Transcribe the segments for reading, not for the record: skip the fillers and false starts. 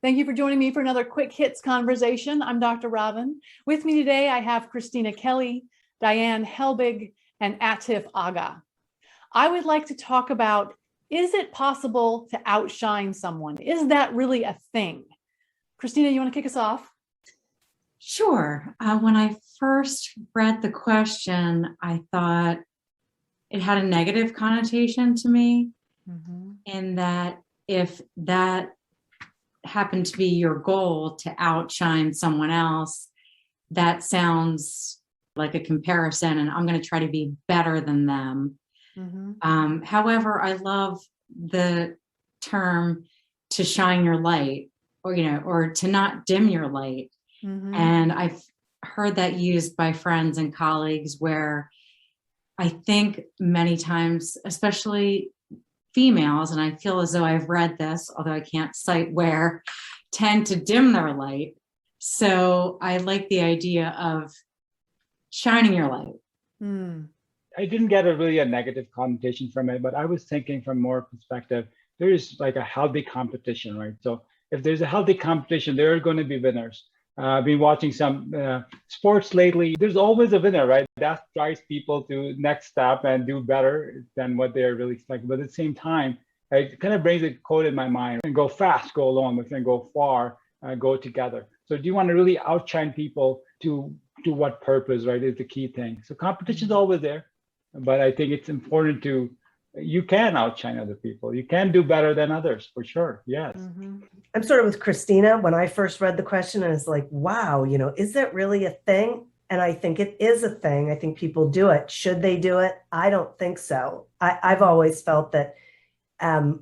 Thank you for joining me for another quick hits conversation. I'm Dr. Robyn. With me today, I have Christina Kelley, Diane Helbig, and Atif Agha. I would like to talk about, is it possible to outshine someone? Is that really a thing? Christina, you want to kick us off? Sure. When I first read the question, I thought it had a negative connotation to me, in that if that happened to be your goal to outshine someone else, that sounds like a comparison, and I'm going to try to be better than them. However, I love the term to shine your light, or to not dim your light. And I've heard that used by friends and colleagues, where I think many times, especially females, and I feel as though I've read this, although I can't cite where, tend to dim their light. So I like the idea of shining your light. I didn't get a negative connotation from it, but I was thinking from more perspective, there is like a healthy competition, right? So if there's a healthy competition, there are going to be winners. I've been watching some sports lately. There's always a winner, right? That drives people to next step and do better than what they're really expecting. But at the same time, it kind of brings a quote in my mind: and go fast, go alone, but then go far, go together. So do you want to really outshine people to what purpose, right? Is the key thing. So competition is always there, but I think it's important you can outshine other people. You can do better than others, for sure. Yes. I'm sort of with Christina. When I first read the question, I was like, wow, is that really a thing? And I think it is a thing. I think people do it. Should they do it? I don't think so. I've always felt that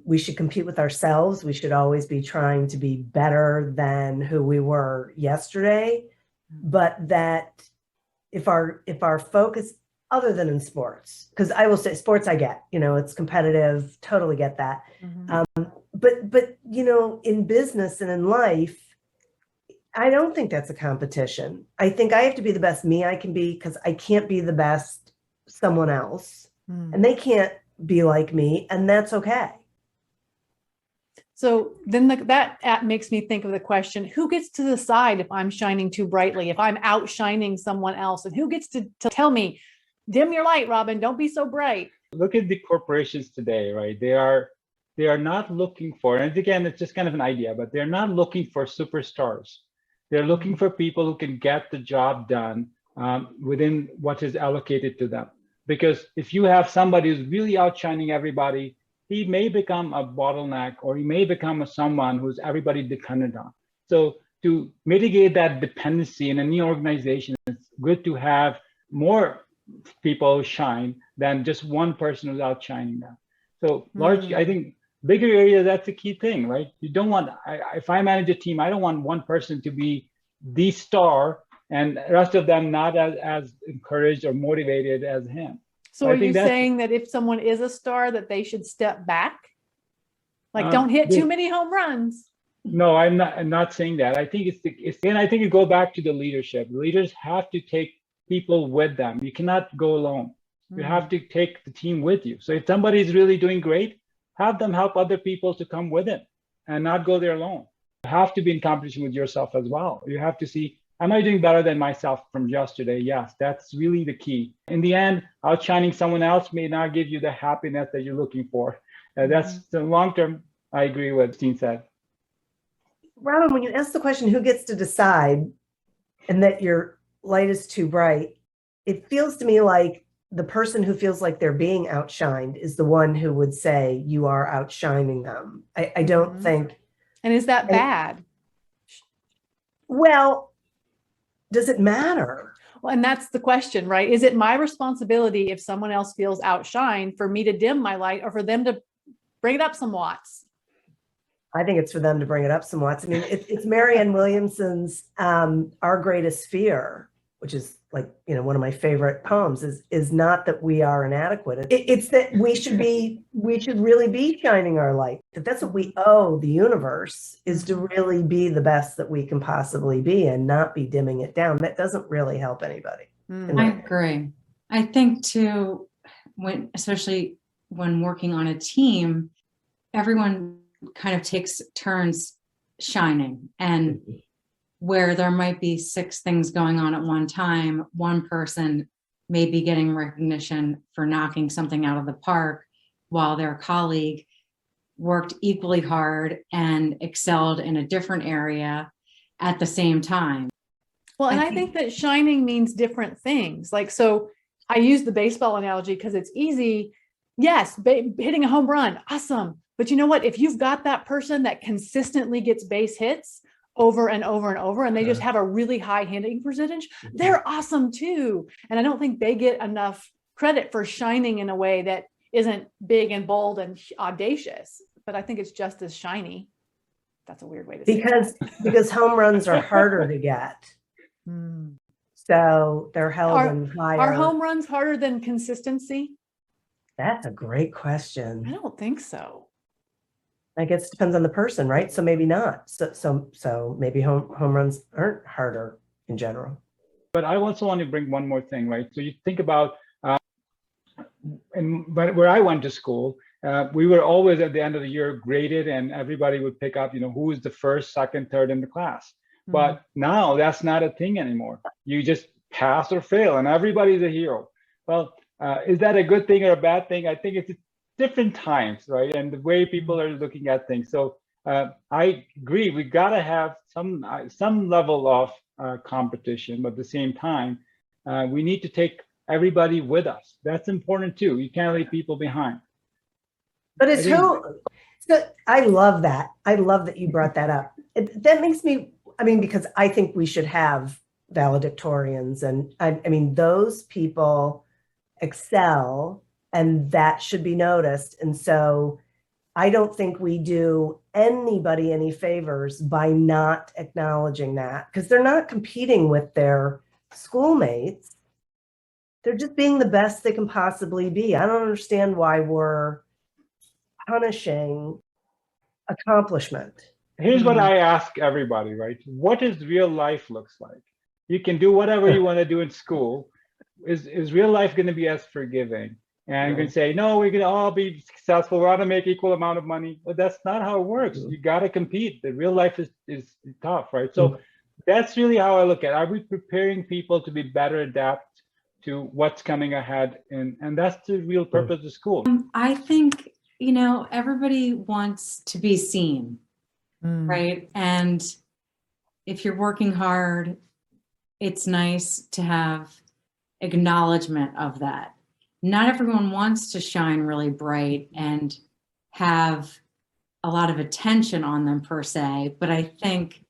we should compete with ourselves. We should always be trying to be better than who we were yesterday. But that if our focus, other than in sports, because I will say sports, I get, it's competitive, totally get that. But in business and in life, I don't think that's a competition. I think I have to be the best me I can be, because I can't be the best someone else, and they can't be like me, and that's okay. So then that makes me think of the question, who gets to decide if I'm shining too brightly, if I'm outshining someone else, and who gets to tell me, dim your light, Robyn, don't be so bright? Look at the corporations today, right? They are not looking for, and again, it's just kind of an idea, but they're not looking for superstars. They're looking for people who can get the job done within what is allocated to them. Because if you have somebody who's really outshining everybody, he may become a bottleneck, or he may become someone who's everybody dependent on. So to mitigate that dependency in any organization, it's good to have more people shine than just one person who's outshining them. So large, I think bigger area, that's the key thing, right? You don't want, if I manage a team, I don't want one person to be the star and the rest of them not as encouraged or motivated as him. So are you saying that if someone is a star, that they should step back? Like don't hit too many home runs? No, I'm not saying that. I think I think you go back to the leadership. Leaders have to take people with them. You cannot go alone. You have to take the team with you. So if somebody is really doing great, have them help other people to come with it and not go there alone. You have to be in competition with yourself as well. You have to see, am I doing better than myself from yesterday? Yes, that's really the key. In the end, outshining someone else may not give you the happiness that you're looking for. That's the long term. I agree with what Steve said. Robyn, when you ask the question, who gets to decide, and that your light is too bright, it feels to me like the person who feels like they're being outshined is the one who would say you are outshining them. I don't think. And is that bad? Well, does it matter? Well, and that's the question, right? Is it my responsibility, if someone else feels outshined, for me to dim my light, or for them to bring it up some watts? I think it's for them to bring it up some watts. I mean, it's Marianne Williamson's Our Greatest Fear, which is like, one of my favorite poems, is not that we are inadequate. It's that we should really be shining our light. That's what we owe the universe, is to really be the best that we can possibly be and not be dimming it down. That doesn't really help anybody. I agree. I think too, especially when working on a team, everyone kind of takes turns shining, and where there might be 6 things going on at one time, one person may be getting recognition for knocking something out of the park while their colleague worked equally hard and excelled in a different area at the same time. Well, and I think that shining means different things. Like, so I use the baseball analogy because it's easy. Yes, hitting a home run, awesome. But you know what? If you've got that person that consistently gets base hits over and over and over, and they just have a really high hitting percentage, they're awesome too. And I don't think they get enough credit for shining in a way that isn't big and bold and audacious, but I think it's just as shiny. That's a weird way to say it. Because home runs are harder to get. So they're held in higher. Are home runs harder than consistency? That's a great question. I don't think so. I guess it depends on the person, right? So maybe not. So maybe home runs aren't harder in general. But I also want to bring one more thing, right? So you think about, where I went to school, we were always at the end of the year graded, and everybody would pick up, who was the first, second, third in the class. But now that's not a thing anymore. You just pass or fail, and everybody's a hero. Well, is that a good thing or a bad thing? I think it's different times, right? And the way people are looking at things. So I agree, we got to have some level of competition, but at the same time, we need to take everybody with us. That's important too. You can't leave people behind. But it's I love that. I love that you brought that up. That makes me, because I think we should have valedictorians, and I mean, those people excel, and that should be noticed. And so I don't think we do anybody any favors by not acknowledging that, because they're not competing with their schoolmates. They're just being the best they can possibly be. I don't understand why we're punishing accomplishment. Here's what I ask everybody, right? What does real life looks like? You can do whatever you want to do in school. Is real life going to be as forgiving? And you can say, no, we're going to all be successful. We're going to make equal amount of money. But that's not how it works. You got to compete. The real life is tough, right? So that's really how I look at it. Are we preparing people to be better adapt to what's coming ahead? And that's the real purpose of school. I think, everybody wants to be seen, right? And if you're working hard, it's nice to have acknowledgement of that. Not everyone wants to shine really bright and have a lot of attention on them per se, but I think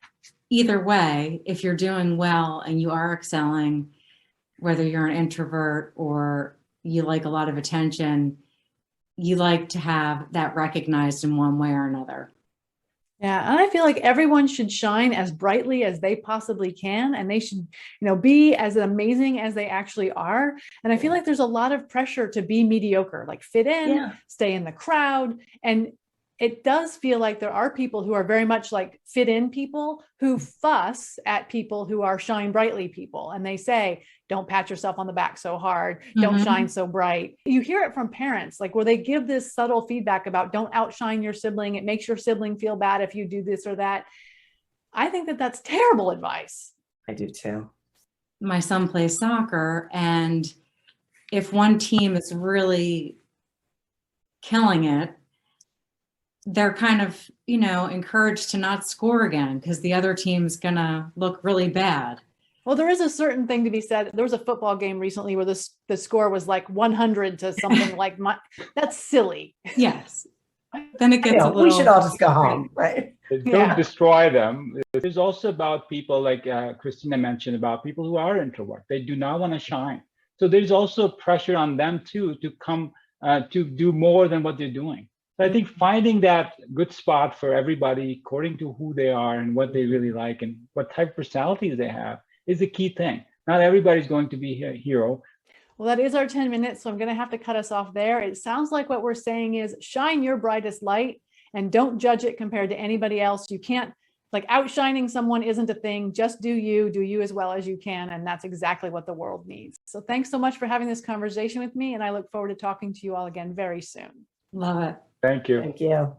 either way, if you're doing well and you are excelling, whether you're an introvert or you like a lot of attention, you like to have that recognized in one way or another. Yeah, and I feel like everyone should shine as brightly as they possibly can, and they should, be as amazing as they actually are. And I feel like there's a lot of pressure to be mediocre, like fit in, stay in the crowd. And it does feel like there are people who are very much like fit in people who fuss at people who are shine brightly people. And they say, don't pat yourself on the back so hard. Don't shine so bright. You hear it from parents, like where they give this subtle feedback about don't outshine your sibling. It makes your sibling feel bad if you do this or that. I think that that's terrible advice. I do too. My son plays soccer, and if one team is really killing it, they're kind of, encouraged to not score again because the other team's gonna look really bad. Well, there is a certain thing to be said. There was a football game recently where the score was like 100 to something like that's silly. Yes. Then it gets a little. We should all just go home, right? Don't destroy them. There's also about people like Christina mentioned about people who are introvert. They do not want to shine. So there's also pressure on them too to come to do more than what they're doing. So I think finding that good spot for everybody according to who they are and what they really like and what type of personalities they have is the key thing. Not everybody's going to be a hero. Well, that is our 10 minutes, so I'm going to have to cut us off there. It sounds like what we're saying is shine your brightest light and don't judge it compared to anybody else. You can't, outshining someone isn't a thing. Just do you as well as you can. And that's exactly what the world needs. So thanks so much for having this conversation with me. And I look forward to talking to you all again very soon. Love it. Thank you. Thank you.